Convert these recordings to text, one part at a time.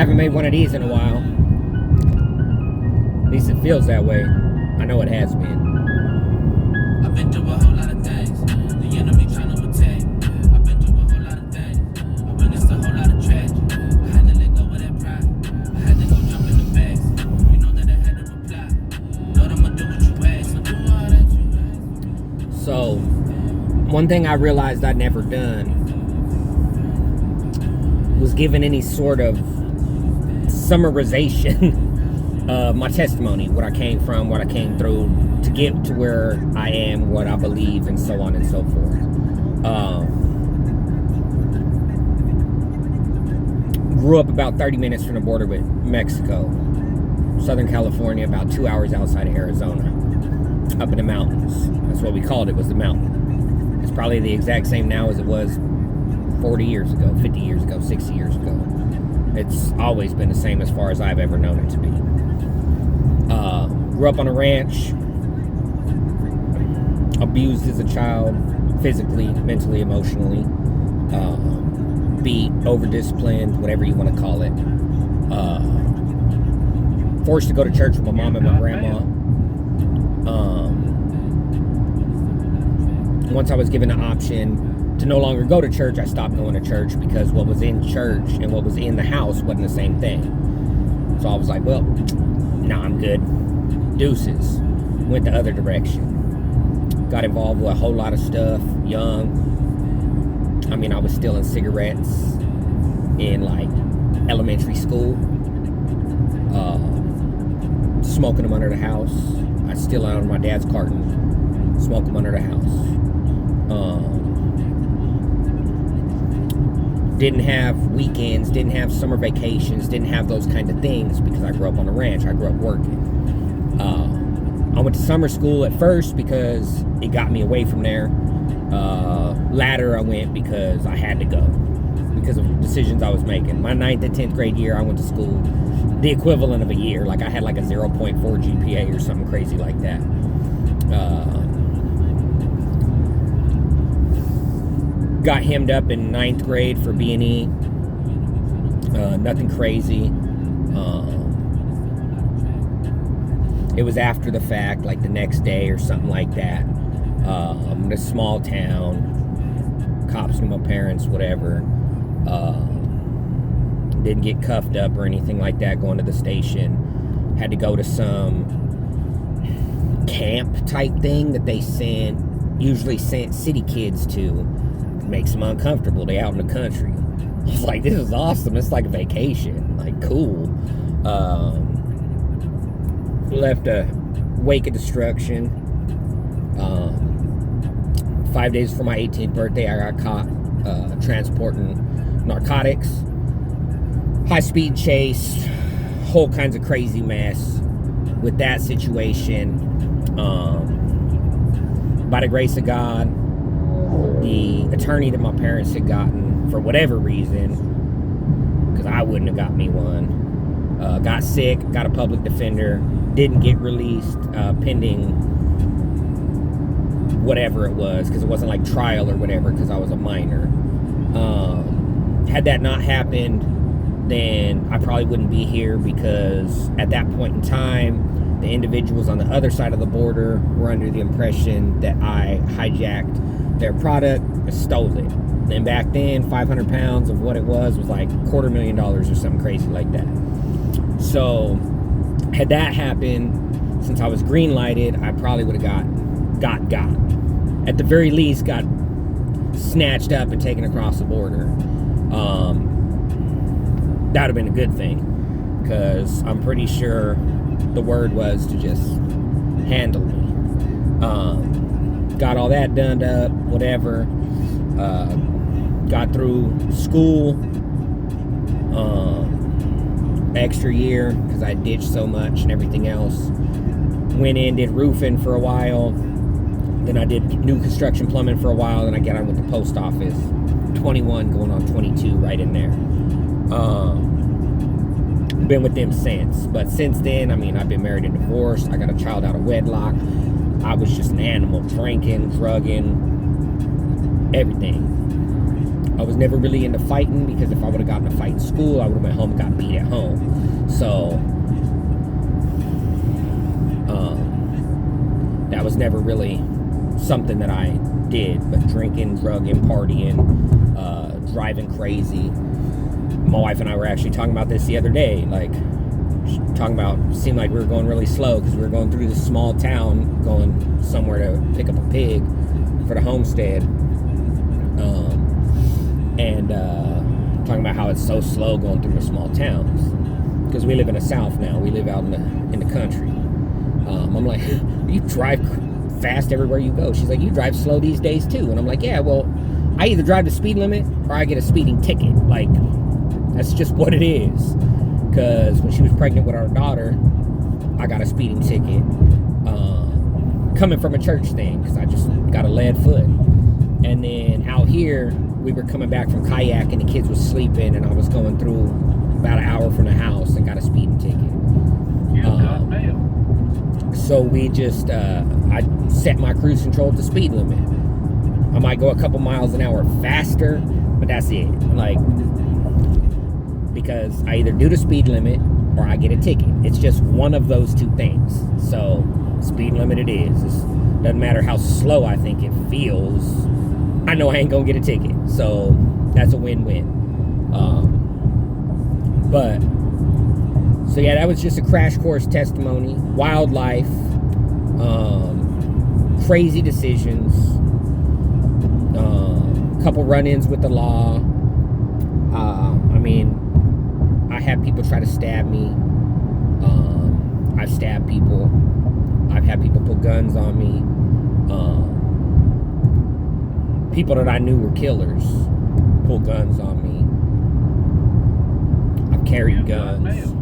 Haven't made one of these in a while. At least it feels that way. I know it has been. I've been through a whole lot of things. The enemy trying to attack. I've been through a whole lot of things. I witnessed a whole lot of tragedy. I had to let go of that pride. I had to go jump in the bags. You know that I had to reply. Lord, I'ma do what you ask. I'ma do all that you ask. So, one thing I realized I'd never done was given any sort of summarization of my testimony, what I came from, what I came through to get to where I am, what I believe, and so on and so forth. Grew up about 30 minutes from the border with Mexico, Southern California, about 2 hours outside of Arizona, up in the mountains. That's what we called it, was the mountain. It's probably the exact same now as it was 40 years ago, 50 years ago, 60 years ago. It's always been the same as far as I've ever known it to be. Grew up on a ranch, abused as a child, physically, mentally, emotionally, beat, over-disciplined, whatever you want to call it. Forced to go to church with my mom and my grandma. Once I was given the option to no longer go to church, I stopped going to church because what was in church and what was in the house wasn't the same thing. So I was like, well, nah, I'm good. Deuces. Went the other direction. Got involved with a whole lot of stuff, young. I mean, I was stealing cigarettes in like elementary school. Smoking them under the house. I steal out of my dad's carton, smoke them under the house. Didn't have weekends, didn't have summer vacations, didn't have those kind of things because I grew up on a ranch. I grew up working. I went to summer school at first because it got me away from there. Latter I went because I had to go because of decisions I was making. My 9th and 10th grade year, I went to school the equivalent of a year. Like I had like a 0.4 GPA or something crazy like that. Got hemmed up in 9th grade for B&E. Nothing crazy. It was after the fact, like the next day or something like that. In a small town. Cops knew my parents, whatever. Didn't get cuffed up or anything like that going to the station. Had to go to some camp type thing that they usually sent city kids to. Makes them uncomfortable. They out in the country. I was like, this is awesome. It's like a vacation. Like, cool. Left a wake of destruction. 5 days before my 18th birthday, I got caught transporting narcotics. High-speed chase. Whole kinds of crazy mess with that situation. By the grace of God, the attorney that my parents had gotten, for whatever reason, because I wouldn't have got me one, got sick, got a public defender, didn't get released pending whatever it was, because it wasn't like trial or whatever, because I was a minor. Had that not happened, then I probably wouldn't be here, because at that point in time, the individuals on the other side of the border were under the impression that I hijacked their product and stole it. And back then, 500 pounds of what it was like $250,000 or something crazy like that. So, had that happened, since I was green lighted, I probably would have got. At the very least, got snatched up and taken across the border. That would have been a good thing, because I'm pretty sure the word was to just handle me. Got all that done up, whatever. Got through school. Extra year, because I ditched so much and everything else. Went in, did roofing for a while. Then I did new construction plumbing for a while. Then I got on with the post office. 21 going on 22 right in there. Been with them since. But since then, I mean, I've been married and divorced. I got a child out of wedlock. I was just an animal, drinking, drugging, everything. I was never really into fighting, because if I would have gotten a fight in school, I would have went home and got beat at home. So that was never really something that I did. But drinking, drugging, partying, driving crazy. My wife and I were actually talking about this the other day. Like, talking about, seemed like we were going really slow because we were going through this small town, going somewhere to pick up a pig for the homestead. And talking about how it's so slow going through the small towns, because we live in the South now. We live out in the country. I'm like, you drive fast everywhere you go. She's like, you drive slow these days too. And I'm like, yeah, well, I either drive the speed limit or I get a speeding ticket. Like, that's just what it is. Because when she was pregnant with our daughter, I got a speeding ticket, coming from a church thing, because I just got a lead foot. And then out here, we were coming back from kayak and the kids was sleeping, and I was going through about an hour from the house and got a speeding ticket. So we just, I set my cruise control to speed limit. I might go a couple miles an hour faster, but that's it. Like, because I either do the speed limit or I get a ticket. It's just one of those two things. So speed limit it is. It doesn't matter how slow I think it feels. I know I ain't gonna get a ticket. So that's a win-win. So yeah, that was just a crash course testimony. Wildlife, crazy decisions, couple run-ins with the law. I mean, I had people try to stab me. I've stabbed people. I've had people put guns on me. People that I knew were killers pull guns on me. I've carried guns.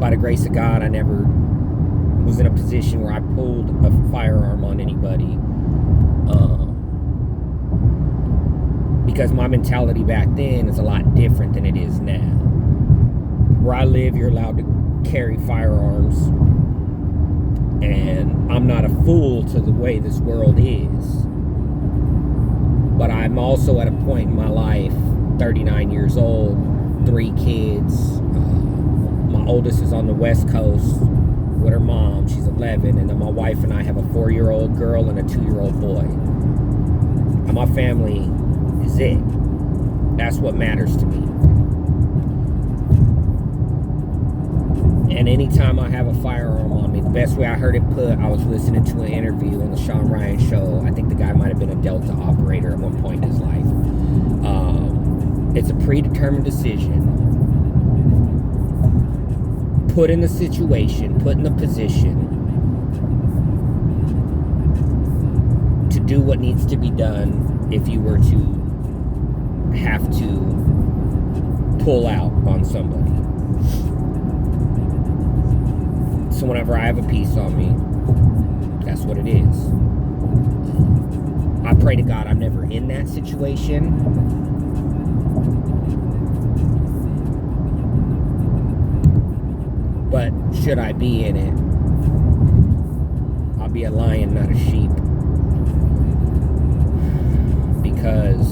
By the grace of God, I never was in a position where I pulled a firearm on anybody. Because my mentality back then is a lot different than it is now. Where I live, you're allowed to carry firearms. And I'm not a fool to the way this world is. But I'm also at a point in my life, 39 years old, 3 kids. My oldest is on the West Coast with her mom. She's 11. And then my wife and I have a 4-year-old girl and a 2-year-old boy. And my family is it. That's what matters to me. And anytime I have a firearm on me, the best way I heard it put, I was listening to an interview on the Sean Ryan show. I think the guy might have been a Delta operator at one point in his life. It's a predetermined decision. Put in the situation, put in the position to do what needs to be done if you were to have to pull out on somebody. So whenever I have a piece on me, that's what it is. I pray to God I'm never in that situation. But should I be in it, I'll be a lion, not a sheep. Because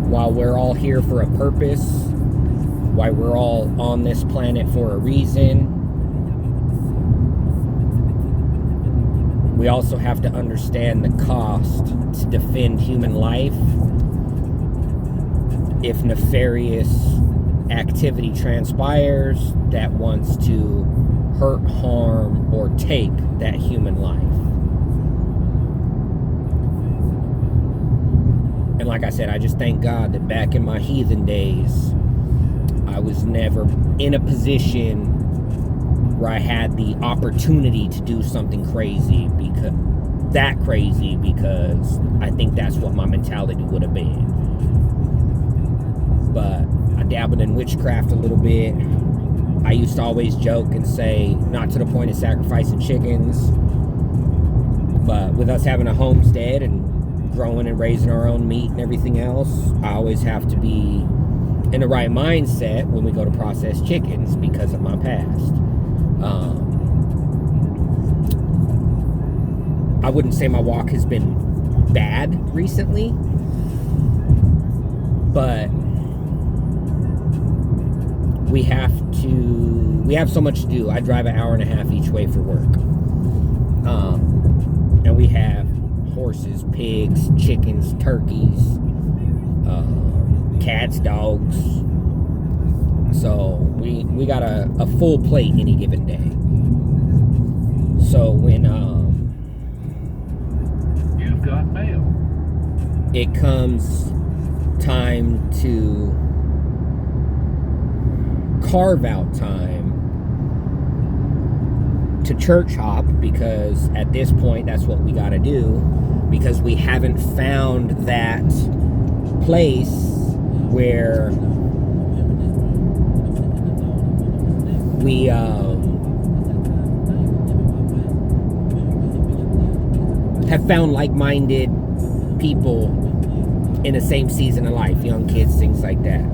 while we're all here for a purpose, why we're all on this planet for a reason, we also have to understand the cost to defend human life if nefarious activity transpires that wants to hurt, harm, or take that human life. And like I said, I just thank God that back in my heathen days, I was never in a position where I had the opportunity to do something crazy, because I think that's what my mentality would have been. But I dabbled in witchcraft a little bit. I used to always joke and say, not to the point of sacrificing chickens, but with us having a homestead and growing and raising our own meat and everything else, I always have to be in the right mindset when we go to process chickens because of my past. I wouldn't say my walk has been bad recently, but we have so much to do. I drive an hour and a half each way for work. And we have horses, pigs, chickens, turkeys, cats, dogs. So we got a full plate any given day. So when You've got mail. it comes time to carve out time to church hop, because at this point that's what we got to do, because we haven't found that place where we have found like-minded people in the same season of life, young kids, things like that.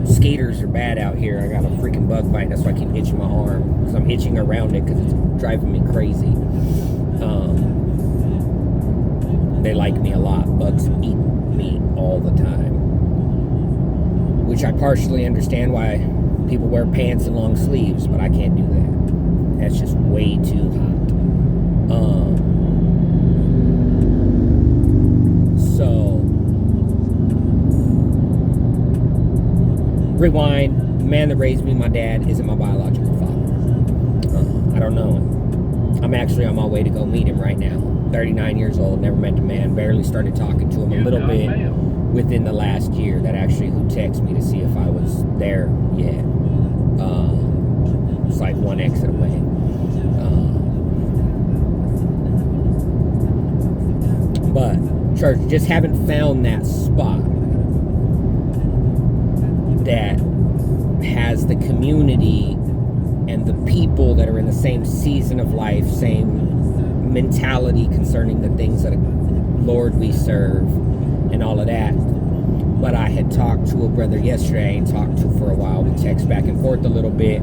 Skaters are bad out here. I got a freaking bug bite. That's why I keep itching my arm, because I'm itching around it because it's driving me crazy. They like me a lot. Bugs eat me all the time, which I partially understand why people wear pants and long sleeves, but I can't do that. That's just way too hot. So rewind. The man that raised me, my dad, isn't my biological father. I don't know him. I'm actually on my way to go meet him right now. 39 years old, never met the man, barely started talking to him a little bit within the last year. That actually who texted me to see if I was there yet. It's like one exit away. But church, just haven't found that spot that has the community and the people that are in the same season of life, same mentality concerning the things that Lord we serve and all of that. But I had talked to a brother yesterday, I ain't talked to for a while. We text back and forth a little bit,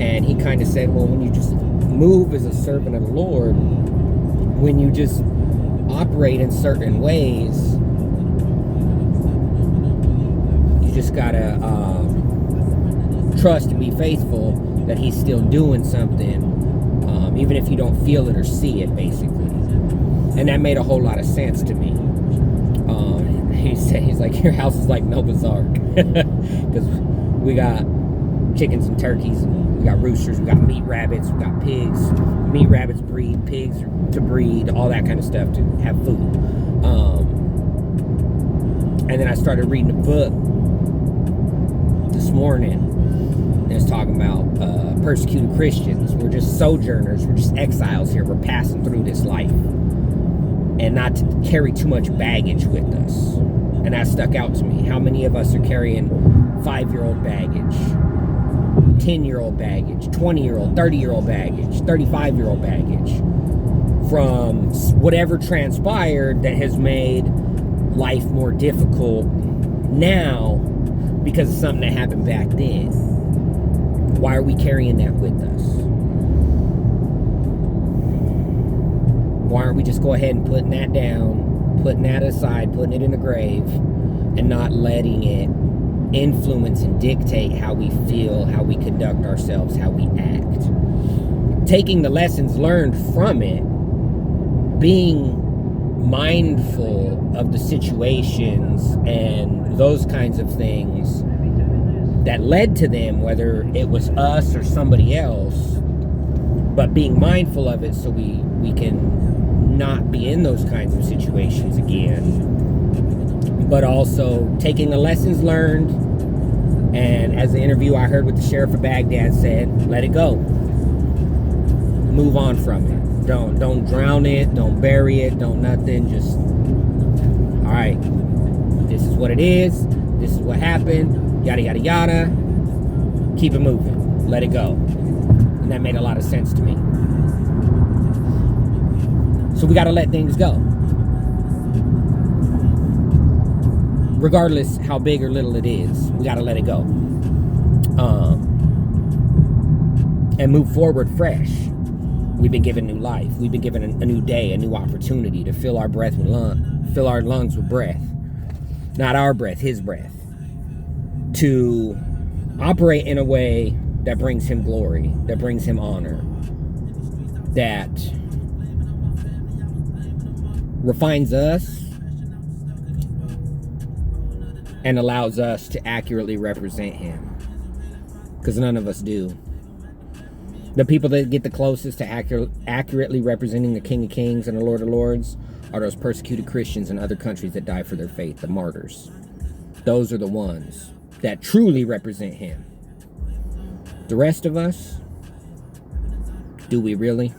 and he kind of said, well, when you just move as a servant of the Lord, when you just operate in certain ways, you just gotta trust and be faithful that he's still doing something, even if you don't feel it or see it, basically. And that made a whole lot of sense to me. He's like, your house is like Noah's Ark, because we got chickens and turkeys, and we got roosters, we got meat rabbits, we got pigs. Meat rabbits breed, pigs to breed, all that kind of stuff to have food. And then I started reading a book this morning, and it's talking about persecuted Christians. We're just sojourners, we're just exiles here, we're passing through this life, and not to carry too much baggage with us. And that stuck out to me. How many of us are carrying 5-year-old baggage, 10-year-old baggage, 20-year-old, 30-year-old baggage, 35-year-old baggage from whatever transpired that has made life more difficult now because of something that happened back then? Why are we carrying that with us? Why aren't we just go ahead and putting that down, putting that aside, putting it in the grave, and not letting it influence and dictate how we feel, how we conduct ourselves, how we act? Taking the lessons learned from it, being mindful of the situations and those kinds of things that led to them, whether it was us or somebody else, but being mindful of it so we can not be in those kinds of situations again. But also taking the lessons learned, and as the interview I heard with the sheriff of Baghdad said, let it go. Move on from it. Don't drown it, don't bury it, don't nothing. Just, all right, this is what it is, this is what happened, yada yada yada. Keep it moving. Let it go. And that made a lot of sense to me. So we got to let things go. Regardless how big or little it is, we got to let it go. And move forward fresh. We've been given new life. life. We've been given a new day, a new opportunity to fill our fill our lungs with breath. Not our breath, his breath. To operate in a way that brings him glory, that brings him honor, that refines us and allows us to accurately represent him. Because none of us do. The people that get the closest to accurately representing the King of Kings and the Lord of Lords are those persecuted Christians in other countries that die for their faith, the martyrs. Those are the ones that truly represent him. The rest of us, do we really?